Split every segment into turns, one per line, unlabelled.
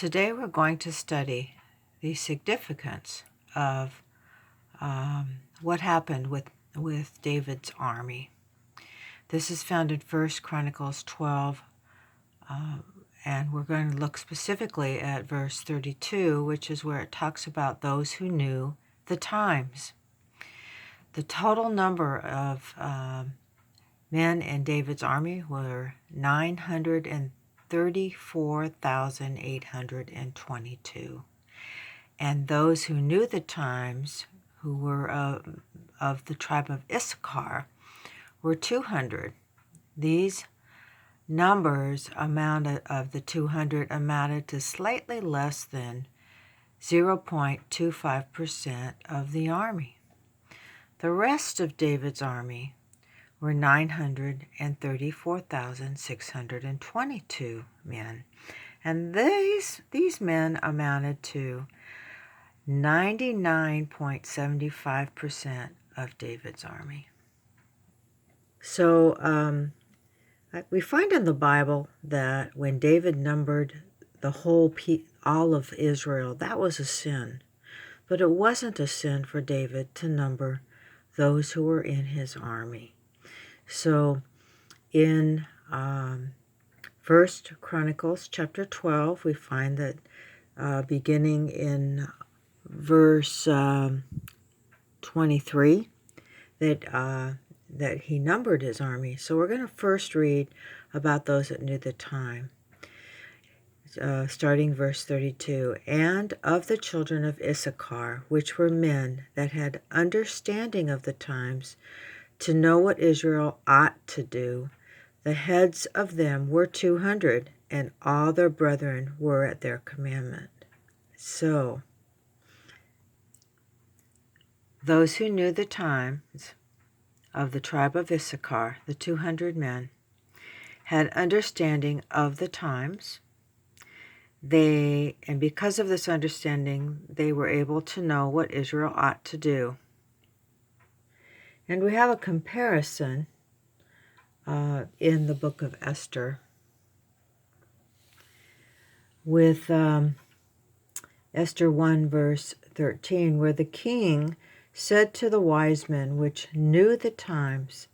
Today we're going to study the significance of what happened with David's army. This is found in 1 Chronicles 12, and we're going to look specifically at verse 32, which is where it talks about those who knew the times. The total number of men in David's army were 934,822. And those who knew the times, who were of the tribe of Issachar, were 200. These numbers of the 200 amounted to slightly less than 0.25% of the army. The rest of David's army were 934,622 men. And these men amounted to 99.75% of David's army. So we find in the Bible that when David numbered all of Israel, that was a sin. But it wasn't a sin for David to number those who were in his army. So in 1 Chronicles chapter 12, we find that beginning in verse 23, that he numbered his army. So we're going to first read about those that knew the time. Starting verse 32, and of the children of Issachar, which were men that had understanding of the times, to know what Israel ought to do, the heads of them were 200, and all their brethren were at their commandment. So, those who knew the times of the tribe of Issachar, the 200 men, had understanding of the times. And because of this understanding, they were able to know what Israel ought to do. And we have a comparison in the book of Esther with Esther 1 verse 13, where the king said to the wise men which knew the times,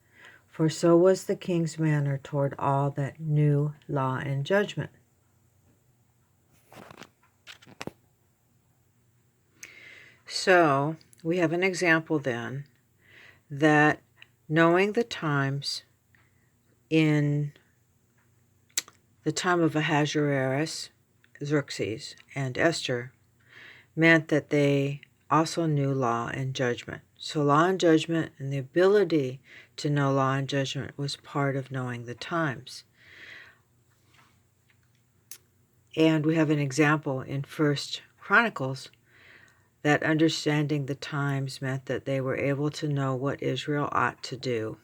for so was the king's manner toward all that knew law and judgment. So we have an example then that knowing the times in the time of Ahasuerus, Xerxes, and Esther meant that they also knew law and judgment. So law and judgment and the ability to know law and judgment was part of knowing the times. And we have an example in 1 Chronicles that understanding the times meant that they were able to know what Israel ought to do.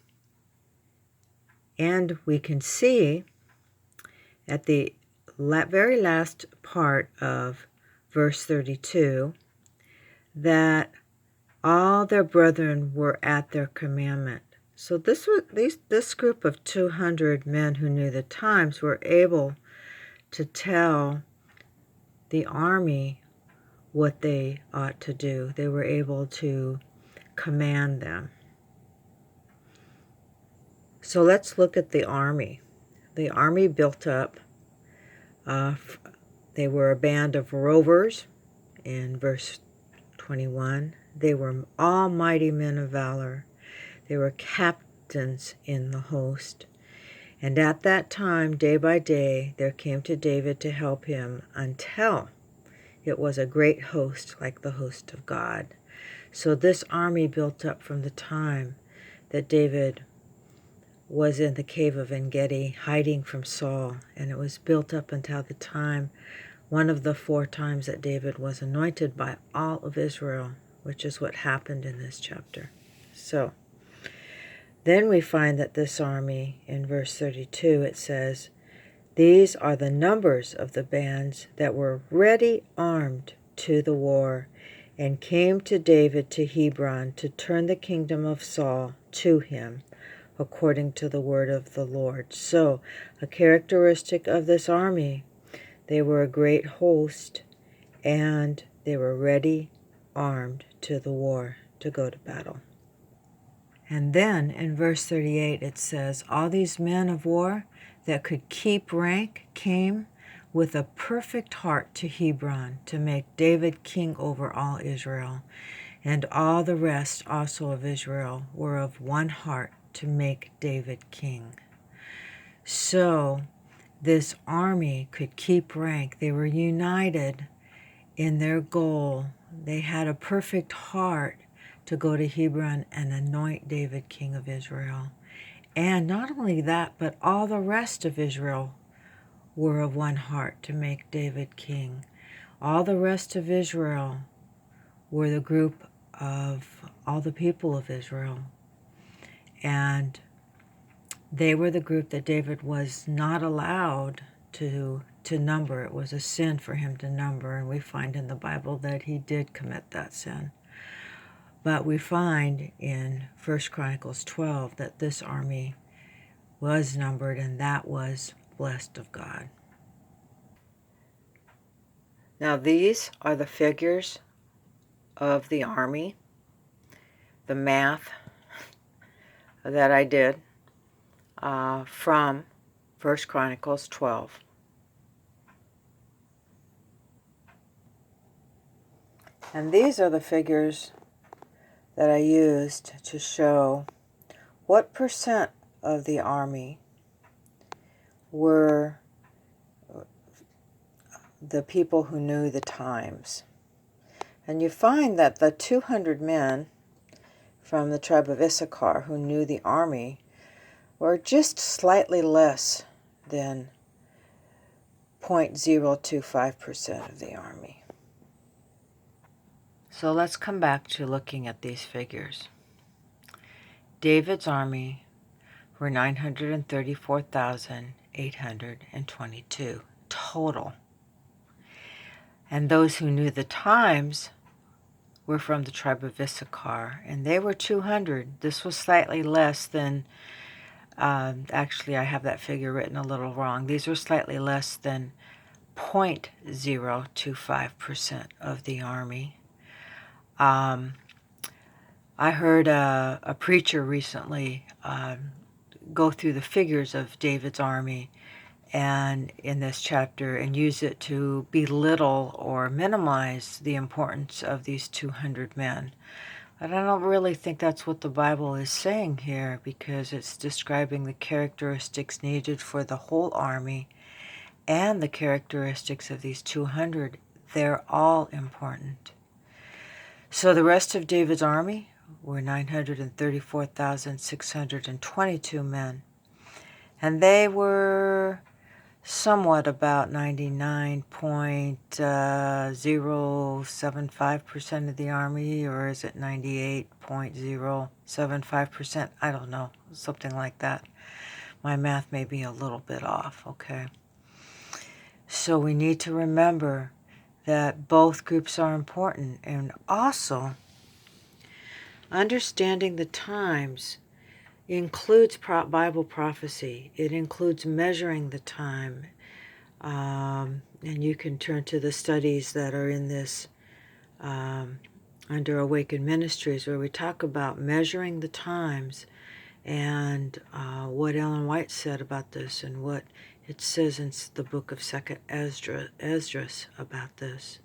And we can see at the very last part of verse 32 that all their brethren were at their commandment. So this group of 200 men who knew the times were able to tell the army what they ought to do. They were able to command them. So let's look at the army. The army built up. They were a band of rovers in verse 21. They were all mighty men of valor. They were captains in the host. And at that time, day by day, there came to David to help him until it was a great host like the host of God. So this army built up from the time that David was in the cave of En-Gedi hiding from Saul. And it was built up until the time, one of the 4 times that David was anointed by all of Israel, which is what happened in this chapter. So then we find that this army, in verse 32, it says, these are the numbers of the bands that were ready armed to the war, and came to David to Hebron to turn the kingdom of Saul to him, according to the word of the Lord. So, a characteristic of this army They were a great host, and they were ready, armed to the war, to go to battle. And then in verse 38 it says, all these men of war that could keep rank came with a perfect heart to Hebron to make David king over all Israel. And all the rest also of Israel were of one heart to make David king. So this army could keep rank. They were united in their goal. They had a perfect heart to go to Hebron and anoint David king of Israel. And not only that, but all the rest of Israel were of one heart to make David king. All the rest of Israel were the group of all the people of Israel. And they were the group that David was not allowed to number. It was a sin for him to number, and we find in the Bible that he did commit that sin. But we find in 1 Chronicles 12 that this army was numbered, and that was blessed of God. Now these are the figures of the army, the math that I did from 1 Chronicles 12. And these are the figures that I used to show what percent of the army were the people who knew the times. And you find that the 200 men from the tribe of Issachar who knew the army were just slightly less than 0.025% of the army. So let's come back to looking at these figures. David's army were 934,822 total. And those who knew the times were from the tribe of Issachar, and they were 200. This was slightly less than, actually I have that figure written a little wrong. These were slightly less than 0.025% of the army. I heard a preacher recently go through the figures of David's army and in this chapter and use it to belittle or minimize the importance of these 200 men. But I don't really think that's what the Bible is saying here, because it's describing the characteristics needed for the whole army and the characteristics of these 200. They're all important. So the rest of David's army were 934,622 men. And they were somewhat about 99.075% of the army, or is it 98.075%? I don't know, something like that. My math may be a little bit off, okay? So we need to remember that both groups are important, and also understanding the times includes Bible prophecy. It includes measuring the time. And you can turn to the studies that are in this under Awakened Ministries, where we talk about measuring the times and what Ellen White said about this and what it says in the book of 2nd Esdras about this.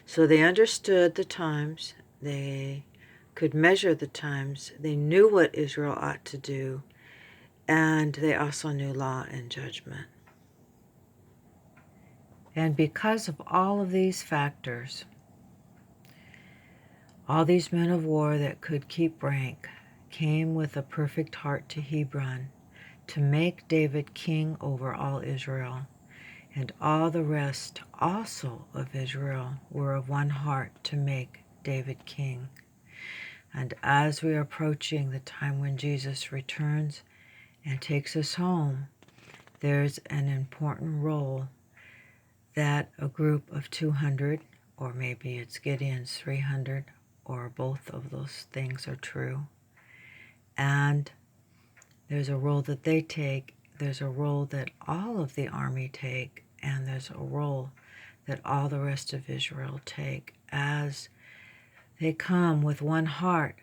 So they understood the times. They could measure the times. They knew what Israel ought to do. And they also knew law and judgment. And because of all of these factors, all these men of war that could keep rank came with a perfect heart to Hebron to make David king over all Israel. And all the rest also of Israel were of one heart to make David king. And as we are approaching the time when Jesus returns and takes us home, there's an important role that a group of 200, or maybe it's Gideon's 300, or both of those things are true. And there's a role that they take, there's a role that all of the army take, and there's a role that all the rest of Israel take as they come with one heart,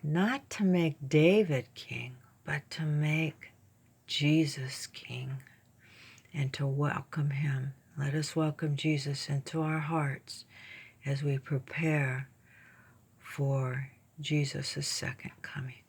not to make David king, but to make Jesus king and to welcome him. Let us welcome Jesus into our hearts as we prepare for Jesus' second coming.